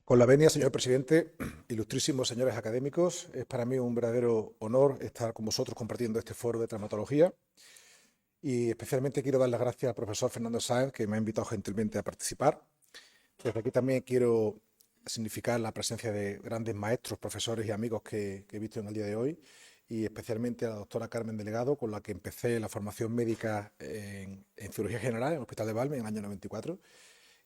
Con la venia, señor presidente, ilustrísimos señores académicos, es para mí un verdadero honor estar con vosotros compartiendo este foro de traumatología y especialmente quiero dar las gracias al profesor Fernando Sáenz, que me ha invitado gentilmente a participar. Desde aquí también quiero significar la presencia de grandes maestros, profesores y amigos que he visto en el día de hoy, y especialmente a la doctora Carmen Delegado, con la que empecé la formación médica en cirugía general en el Hospital de Valme en el año 94,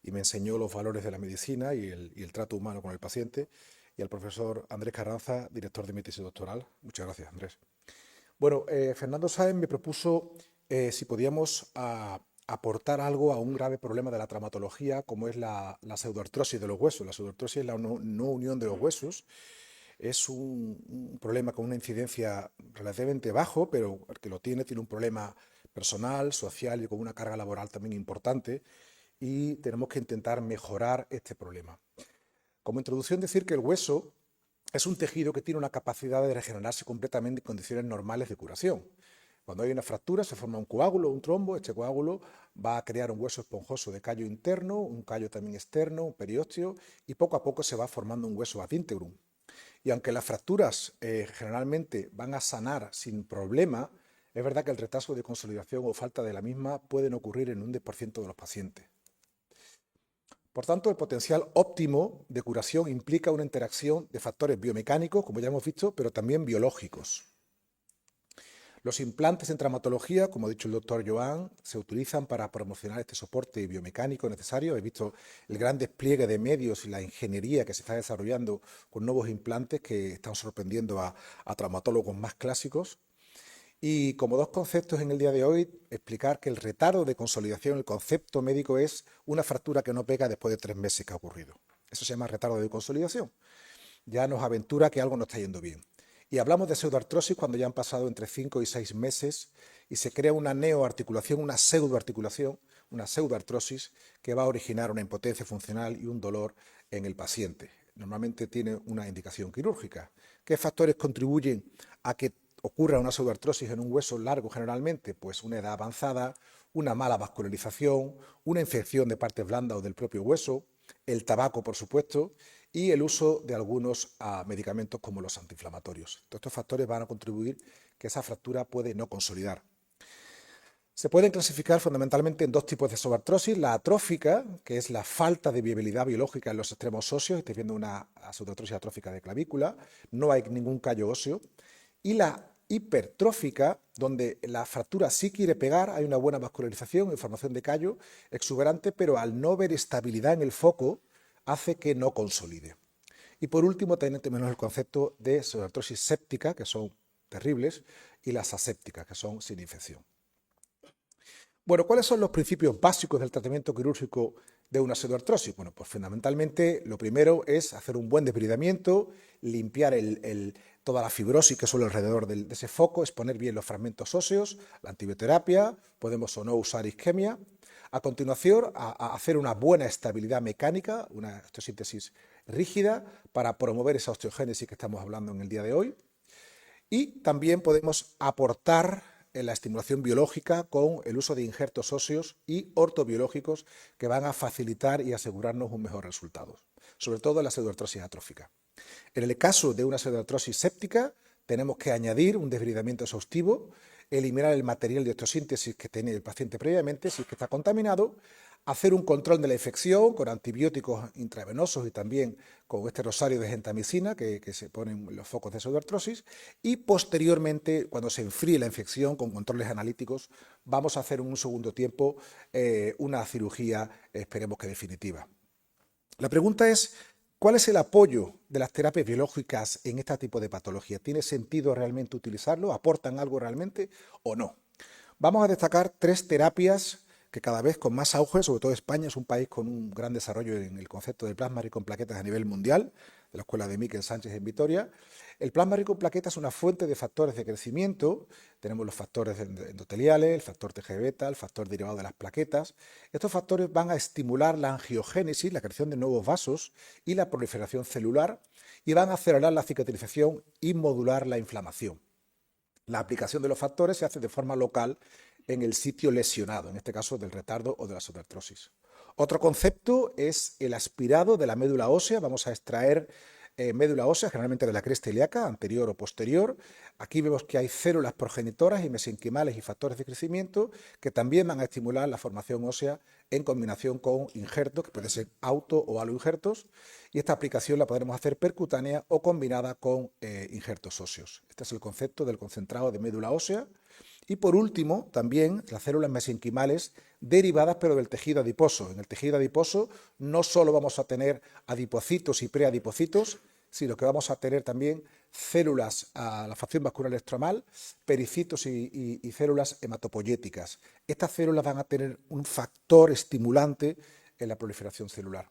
y me enseñó los valores de la medicina y el trato humano con el paciente, y al profesor Andrés Carranza, director de mi tesis doctoral. Muchas gracias, Andrés. Bueno, Fernando Sáenz me propuso si podíamos aportar algo a un grave problema de la traumatología, como es la pseudoartrosis de los huesos. La pseudoartrosis es la no unión de los huesos. Es un problema con una incidencia relativamente bajo, pero el que lo tiene un problema personal, social y con una carga laboral también importante, y tenemos que intentar mejorar este problema. Como introducción, decir que el hueso es un tejido que tiene una capacidad de regenerarse completamente en condiciones normales de curación. Cuando hay una fractura se forma un coágulo, un trombo. Este coágulo va a crear un hueso esponjoso de callo interno, un callo también externo, un periósteo, y poco a poco se va formando un hueso ad integrum. Y aunque las fracturas generalmente van a sanar sin problema, es verdad que el retraso de consolidación o falta de la misma pueden ocurrir en un 10% de los pacientes. Por tanto, el potencial óptimo de curación implica una interacción de factores biomecánicos, como ya hemos visto, pero también biológicos. Los implantes en traumatología, como ha dicho el doctor Joan, se utilizan para promocionar este soporte biomecánico necesario. He visto el gran despliegue de medios y la ingeniería que se está desarrollando con nuevos implantes que están sorprendiendo a traumatólogos más clásicos. Y como dos conceptos en el día de hoy, explicar que el retardo de consolidación, el concepto médico es una fractura que no pega después de 3 meses que ha ocurrido. Eso se llama retardo de consolidación. Ya nos aventura que algo no está yendo bien. Y hablamos de pseudoartrosis cuando ya han pasado entre 5 y 6 meses y se crea una neoarticulación, una pseudoarticulación, una pseudoartrosis que va a originar una impotencia funcional y un dolor en el paciente. Normalmente tiene una indicación quirúrgica. ¿Qué factores contribuyen a que ocurra una pseudoartrosis en un hueso largo generalmente? Pues una edad avanzada, una mala vascularización, una infección de partes blandas o del propio hueso, el tabaco, por supuesto, y el uso de algunos medicamentos como los antiinflamatorios. Todos estos factores van a contribuir que esa fractura puede no consolidar. Se pueden clasificar fundamentalmente en dos tipos de pseudoartrosis: la atrófica, que es la falta de viabilidad biológica en los extremos óseos, estáis viendo una pseudoartrosis atrófica de clavícula, no hay ningún callo óseo, y la hipertrófica, donde la fractura sí quiere pegar, hay una buena vascularización y formación de callo exuberante, pero al no ver estabilidad en el foco, hace que no consolide. Y por último, también tenemos el concepto de pseudoartrosis séptica, que son terribles, y las asépticas, que son sin infección. Bueno, ¿cuáles son los principios básicos del tratamiento quirúrgico de una pseudoartrosis? Bueno, pues fundamentalmente lo primero es hacer un buen debridamiento, limpiar toda la fibrosis que suele alrededor de ese foco, exponer bien los fragmentos óseos, la antibioterapia, podemos o no usar isquemia. A continuación, a hacer una buena estabilidad mecánica, una osteosíntesis rígida para promover esa osteogénesis que estamos hablando en el día de hoy. Y también podemos aportar en la estimulación biológica con el uso de injertos óseos y ortobiológicos que van a facilitar y asegurarnos un mejor resultado, sobre todo en la pseudoartrosis atrófica. En el caso de una pseudoartrosis séptica, tenemos que añadir un desbridamiento exhaustivo, eliminar el material de osteosíntesis que tiene el paciente previamente, si es que está contaminado, hacer un control de la infección con antibióticos intravenosos y también con este rosario de gentamicina que se ponen en los focos de pseudoartrosis, y posteriormente, cuando se enfríe la infección con controles analíticos, vamos a hacer en un segundo tiempo una cirugía, esperemos que definitiva. La pregunta es: ¿cuál es el apoyo de las terapias biológicas en este tipo de patología? ¿Tiene sentido realmente utilizarlo? ¿Aportan algo realmente o no? Vamos a destacar 3 terapias que cada vez con más auge, sobre todo España es un país con un gran desarrollo en el concepto del plasma rico en plaquetas a nivel mundial, de la escuela de Miquel Sánchez en Vitoria. El plasma rico en plaquetas es una fuente de factores de crecimiento. Tenemos los factores endoteliales, el factor TGβ, el factor derivado de las plaquetas. Estos factores van a estimular la angiogénesis, la creación de nuevos vasos y la proliferación celular, y van a acelerar la cicatrización y modular la inflamación. La aplicación de los factores se hace de forma local en el sitio lesionado, en este caso del retardo o de la pseudoartrosis. Otro concepto es el aspirado de la médula ósea. Vamos a extraer médula ósea, generalmente de la cresta ilíaca, anterior o posterior. Aquí vemos que hay células progenitoras y mesenquimales y factores de crecimiento que también van a estimular la formación ósea en combinación con injertos, que pueden ser auto o aloinjertos, y esta aplicación la podremos hacer percutánea o combinada con injertos óseos. Este es el concepto del concentrado de médula ósea. Y por último, también las células mesenquimales derivadas pero del tejido adiposo. En el tejido adiposo no solo vamos a tener adipocitos y preadipocitos, sino que vamos a tener también células a la facción vascular estromal, pericitos y células hematopoyéticas. Estas células van a tener un factor estimulante en la proliferación celular.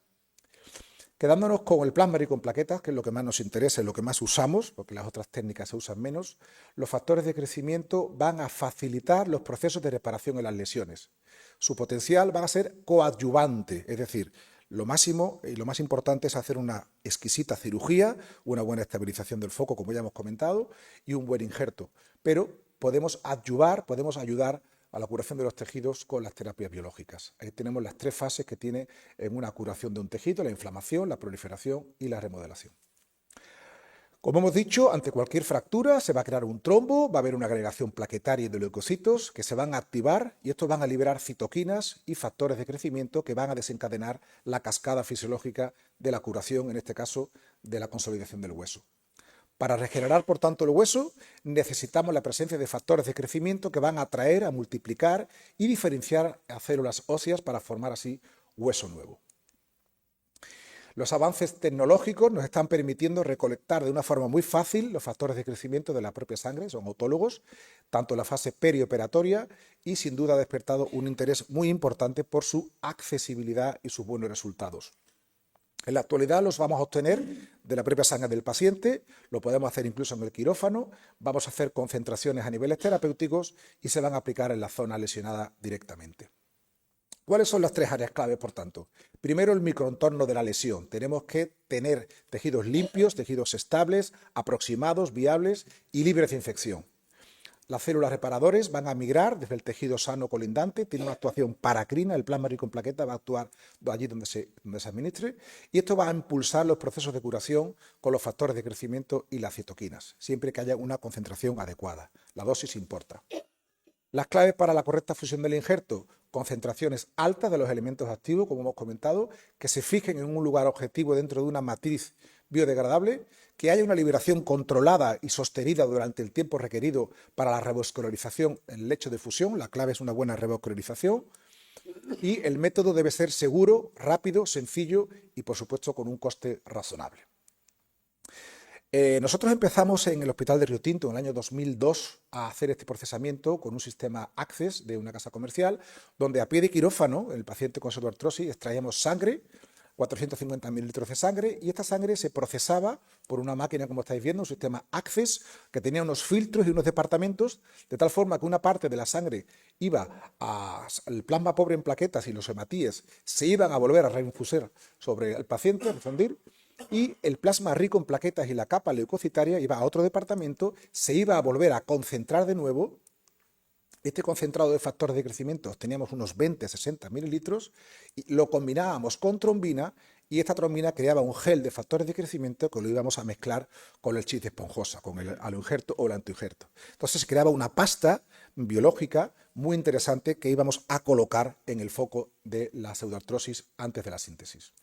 Quedándonos con el plasma rico en plaquetas, que es lo que más nos interesa y lo que más usamos, porque las otras técnicas se usan menos, los factores de crecimiento van a facilitar los procesos de reparación en las lesiones. Su potencial va a ser coadyuvante, es decir, lo máximo y lo más importante es hacer una exquisita cirugía, una buena estabilización del foco, como ya hemos comentado, y un buen injerto. Pero podemos adyuvar, podemos ayudar a la curación de los tejidos con las terapias biológicas. Ahí tenemos las tres fases que tiene en una curación de un tejido: la inflamación, la proliferación y la remodelación. Como hemos dicho, ante cualquier fractura se va a crear un trombo, va a haber una agregación plaquetaria de leucocitos que se van a activar y estos van a liberar citoquinas y factores de crecimiento que van a desencadenar la cascada fisiológica de la curación, en este caso de la consolidación del hueso. Para regenerar, por tanto, el hueso, necesitamos la presencia de factores de crecimiento que van a atraer, a multiplicar y diferenciar a células óseas para formar así hueso nuevo. Los avances tecnológicos nos están permitiendo recolectar de una forma muy fácil los factores de crecimiento de la propia sangre, son autólogos, tanto en la fase perioperatoria, y sin duda ha despertado un interés muy importante por su accesibilidad y sus buenos resultados. En la actualidad los vamos a obtener de la propia sangre del paciente, lo podemos hacer incluso en el quirófano, vamos a hacer concentraciones a niveles terapéuticos y se van a aplicar en la zona lesionada directamente. ¿Cuáles son las tres áreas clave, por tanto? Primero, el microentorno de la lesión. Tenemos que tener tejidos limpios, tejidos estables, aproximados, viables y libres de infección. Las células reparadores van a migrar desde el tejido sano colindante, tiene una actuación paracrina, el plasma rico en plaquetas va a actuar allí donde se administre, y esto va a impulsar los procesos de curación con los factores de crecimiento y las citoquinas, siempre que haya una concentración adecuada. La dosis importa. Las claves para la correcta fusión del injerto: concentraciones altas de los elementos activos, como hemos comentado, que se fijen en un lugar objetivo dentro de una matriz biodegradable, que haya una liberación controlada y sostenida durante el tiempo requerido para la revascularización en el lecho de fusión. La clave es una buena revascularización. Y el método debe ser seguro, rápido, sencillo y, por supuesto, con un coste razonable. Nosotros empezamos en el Hospital de Río Tinto en el año 2002 a hacer este procesamiento con un sistema Access de una casa comercial, donde a pie de quirófano, el paciente con pseudoartrosis, extraíamos sangre, 450 mililitros de sangre, y esta sangre se procesaba por una máquina, como estáis viendo, un sistema Access, que tenía unos filtros y unos departamentos, de tal forma que una parte de la sangre iba al plasma pobre en plaquetas y los hematíes se iban a volver a reinfusar sobre el paciente, a refundir, y el plasma rico en plaquetas y la capa leucocitaria iba a otro departamento, se iba a volver a concentrar de nuevo. Este concentrado de factores de crecimiento teníamos unos 20-60 mililitros y lo combinábamos con trombina, y esta trombina creaba un gel de factores de crecimiento que lo íbamos a mezclar con el chis de esponjosa, con el aloinjerto o el antiinjerto. Entonces se creaba una pasta biológica muy interesante que íbamos a colocar en el foco de la pseudoartrosis antes de la síntesis.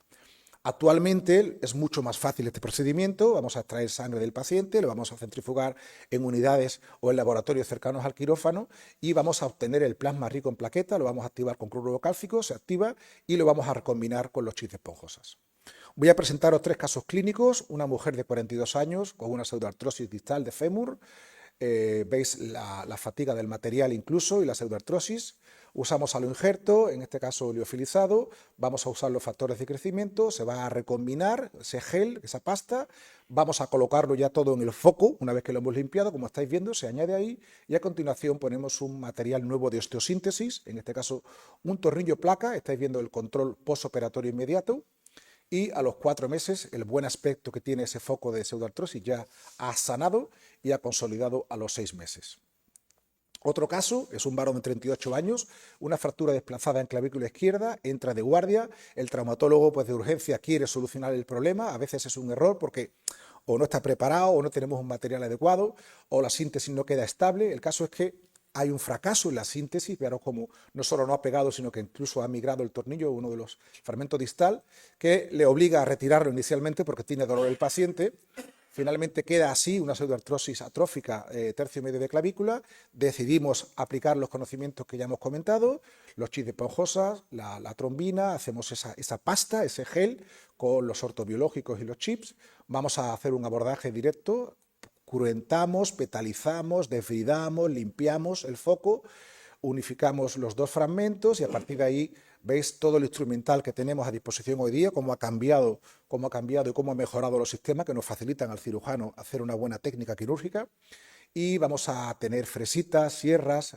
Actualmente es mucho más fácil este procedimiento. Vamos a extraer sangre del paciente, lo vamos a centrifugar en unidades o en laboratorios cercanos al quirófano y vamos a obtener el plasma rico en plaqueta, lo vamos a activar con cloruro cálcico, se activa, y lo vamos a recombinar con los chis de esponjosas. Voy a presentaros tres casos clínicos: una mujer de 42 años con una pseudoartrosis distal de fémur. Veis la fatiga del material incluso y la pseudoartrosis. Usamos aloinjerto, en este caso liofilizado, vamos a usar los factores de crecimiento, se va a recombinar ese gel, esa pasta, vamos a colocarlo ya todo en el foco. Una vez que lo hemos limpiado, como estáis viendo, se añade ahí, y a continuación ponemos un material nuevo de osteosíntesis, en este caso un tornillo placa. Estáis viendo el control postoperatorio inmediato. Y a los 4 meses, el buen aspecto que tiene ese foco de pseudoartrosis ya ha sanado y ha consolidado a los 6 meses. Otro caso es un varón de 38 años, una fractura desplazada en clavícula izquierda, entra de guardia, el traumatólogo pues de urgencia quiere solucionar el problema, a veces es un error porque o no está preparado o no tenemos un material adecuado o la síntesis no queda estable. El caso es que hay un fracaso en la síntesis, veamos como no solo no ha pegado, sino que incluso ha migrado el tornillo, uno de los fragmentos distal, que le obliga a retirarlo inicialmente porque tiene dolor el paciente. Finalmente queda así una pseudoartrosis atrófica tercio medio de clavícula. Decidimos aplicar los conocimientos que ya hemos comentado, los chips de esponjosas, la trombina, hacemos esa pasta, ese gel con los ortobiológicos y los chips. Vamos a hacer un abordaje directo, cruentamos, petalizamos, desbridamos, limpiamos el foco, unificamos los dos fragmentos y a partir de ahí veis todo el instrumental que tenemos a disposición hoy día, cómo ha cambiado y cómo ha mejorado los sistemas que nos facilitan al cirujano hacer una buena técnica quirúrgica. Y vamos a tener fresitas, sierras,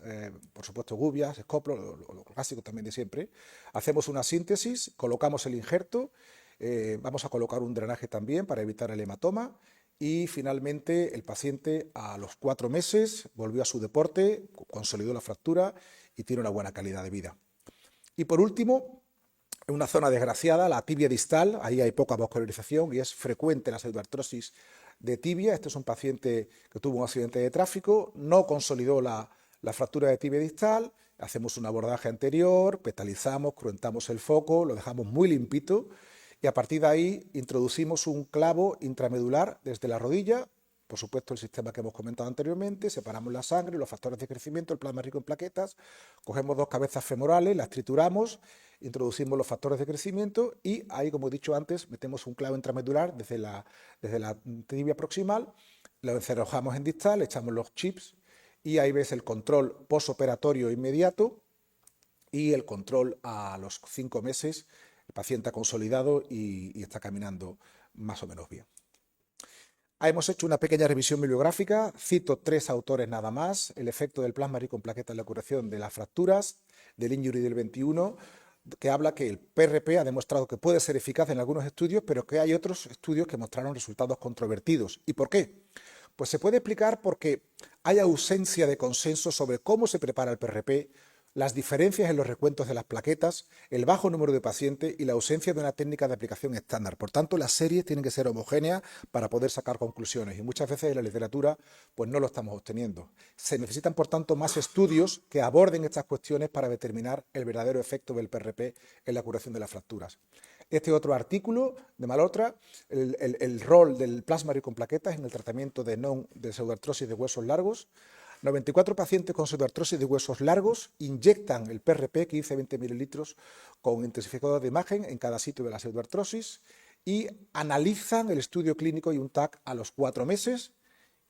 por supuesto gubias, escoplos, lo clásico también de siempre. Hacemos una síntesis, colocamos el injerto, vamos a colocar un drenaje también para evitar el hematoma. Y finalmente el paciente a los 4 meses volvió a su deporte, consolidó la fractura y tiene una buena calidad de vida. Y por último, en una zona desgraciada, la tibia distal, ahí hay poca vascularización y es frecuente la pseudoartrosis de tibia. Este es un paciente que tuvo un accidente de tráfico, no consolidó la fractura de tibia distal, hacemos un abordaje anterior, petalizamos, cruentamos el foco, lo dejamos muy limpito y a partir de ahí introducimos un clavo intramedular desde la rodilla, por supuesto el sistema que hemos comentado anteriormente, separamos la sangre, los factores de crecimiento, el plasma rico en plaquetas, cogemos 2 cabezas femorales, las trituramos, introducimos los factores de crecimiento y ahí, como he dicho antes, metemos un clavo intramedular desde la tibia proximal, lo encerrojamos en distal, echamos los chips y ahí ves el control postoperatorio inmediato y el control a los 5 meses. El paciente ha consolidado y está caminando más o menos bien. Hemos hecho una pequeña revisión bibliográfica, cito 3 autores nada más: el efecto del plasma rico en plaquetas en la curación de las fracturas, del Injury del 21, que habla que el PRP ha demostrado que puede ser eficaz en algunos estudios, pero que hay otros estudios que mostraron resultados controvertidos. ¿Y por qué? Pues se puede explicar porque hay ausencia de consenso sobre cómo se prepara el PRP, las diferencias en los recuentos de las plaquetas, el bajo número de pacientes y la ausencia de una técnica de aplicación estándar. Por tanto, las series tienen que ser homogéneas para poder sacar conclusiones y muchas veces en la literatura pues no lo estamos obteniendo. Se necesitan, por tanto, más estudios que aborden estas cuestiones para determinar el verdadero efecto del PRP en la curación de las fracturas. Este otro artículo de Malhotra, el rol del plasma rico en plaquetas en el tratamiento de pseudoartrosis de huesos largos. 94 pacientes con pseudoartrosis de huesos largos inyectan el PRP, 15-20 mililitros, con intensificador de imagen en cada sitio de la pseudoartrosis y analizan el estudio clínico y un TAC a los 4 meses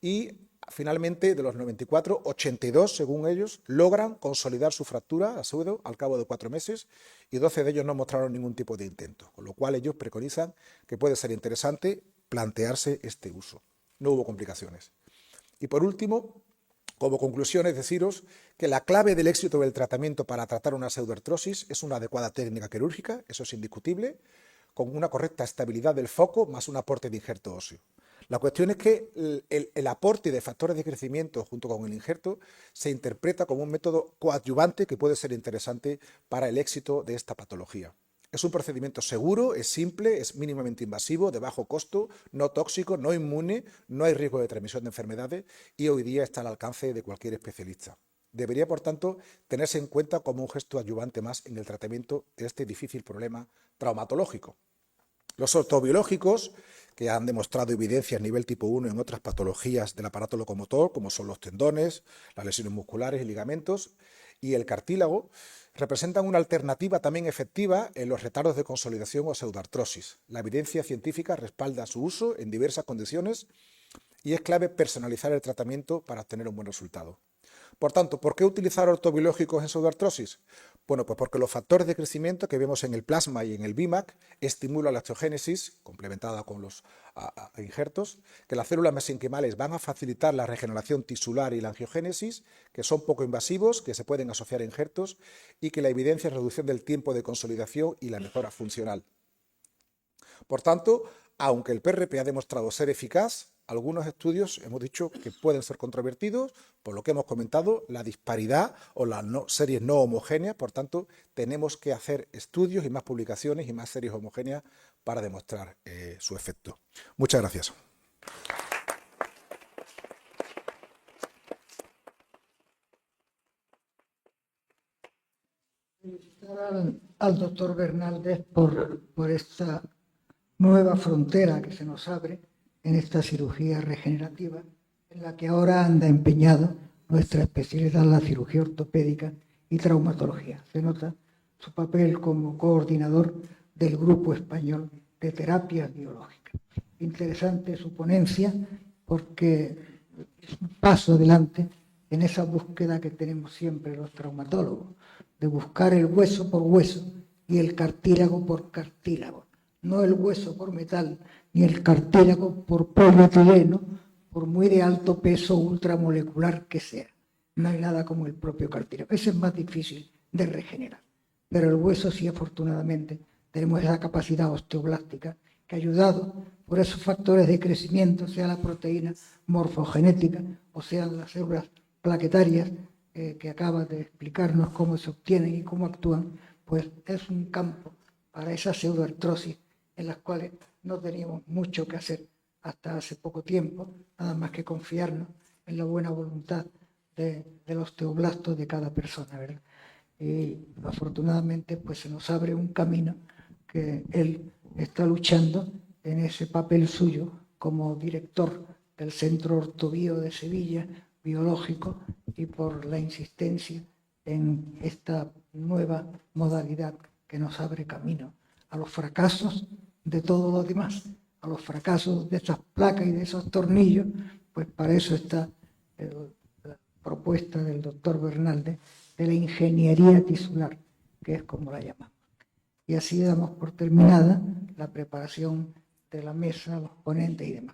y finalmente de los 94, 82 según ellos logran consolidar su fractura, la pseudo, al cabo de 4 meses y 12 de ellos no mostraron ningún tipo de intento, con lo cual ellos preconizan que puede ser interesante plantearse este uso. No hubo complicaciones. Y por último, como conclusión es deciros que la clave del éxito del tratamiento para tratar una pseudoartrosis es una adecuada técnica quirúrgica, eso es indiscutible, con una correcta estabilidad del foco más un aporte de injerto óseo. La cuestión es que el aporte de factores de crecimiento junto con el injerto se interpreta como un método coadyuvante que puede ser interesante para el éxito de esta patología. Es un procedimiento seguro, es simple, es mínimamente invasivo, de bajo costo, no tóxico, no inmune, no hay riesgo de transmisión de enfermedades y hoy día está al alcance de cualquier especialista. Debería, por tanto, tenerse en cuenta como un gesto adyuvante más en el tratamiento de este difícil problema traumatológico. Los ortobiológicos, que han demostrado evidencia a nivel tipo 1 en otras patologías del aparato locomotor, como son los tendones, las lesiones musculares y ligamentos, y el cartílago, representan una alternativa también efectiva en los retardos de consolidación o pseudoartrosis. La evidencia científica respalda su uso en diversas condiciones y es clave personalizar el tratamiento para obtener un buen resultado. Por tanto, ¿por qué utilizar ortobiológicos en pseudoartrosis? Bueno, pues porque los factores de crecimiento que vemos en el plasma y en el BIMAC estimulan la osteogénesis, complementada con los injertos, que las células mesenquimales van a facilitar la regeneración tisular y la angiogénesis, que son poco invasivos, que se pueden asociar a injertos, y que la evidencia es reducción del tiempo de consolidación y la mejora funcional. Por tanto, aunque el PRP ha demostrado ser eficaz, algunos estudios hemos dicho que pueden ser controvertidos, por lo que hemos comentado, la disparidad o las series no homogéneas. Por tanto, tenemos que hacer estudios y más publicaciones y más series homogéneas para demostrar su efecto. Muchas gracias. Felicitar al doctor Bernaldez por esta nueva frontera que se nos abre en esta cirugía regenerativa, en la que ahora anda empeñado nuestra especialidad, la cirugía ortopédica y traumatología. Se nota su papel como coordinador del Grupo Español de Terapias Biológicas. Interesante su ponencia porque es un paso adelante en esa búsqueda que tenemos siempre los traumatólogos, de buscar el hueso por hueso y el cartílago por cartílago, no el hueso por metal, ni el cartílago por polietileno, por muy de alto peso ultramolecular que sea. No hay nada como el propio cartílago. Ese es más difícil de regenerar. Pero el hueso sí, afortunadamente, tenemos esa capacidad osteoblástica que ha ayudado por esos factores de crecimiento, sea la proteína morfogenética o sean las células plaquetarias que acaba de explicarnos cómo se obtienen y cómo actúan, pues es un campo para esa pseudoartrosis en las cuales no teníamos mucho que hacer hasta hace poco tiempo, nada más que confiarnos en la buena voluntad del osteoblasto de cada persona, ¿verdad? Y afortunadamente pues se nos abre un camino que él está luchando en ese papel suyo como director del Centro Ortobio de Sevilla, biológico, y por la insistencia en esta nueva modalidad que nos abre camino a los fracasos de todo lo demás, a los fracasos de esas placas y de esos tornillos. Pues para eso está la propuesta del doctor Bernaldez de la ingeniería tisular, que es como la llamamos. Y así damos por terminada la preparación de la mesa, los ponentes y demás.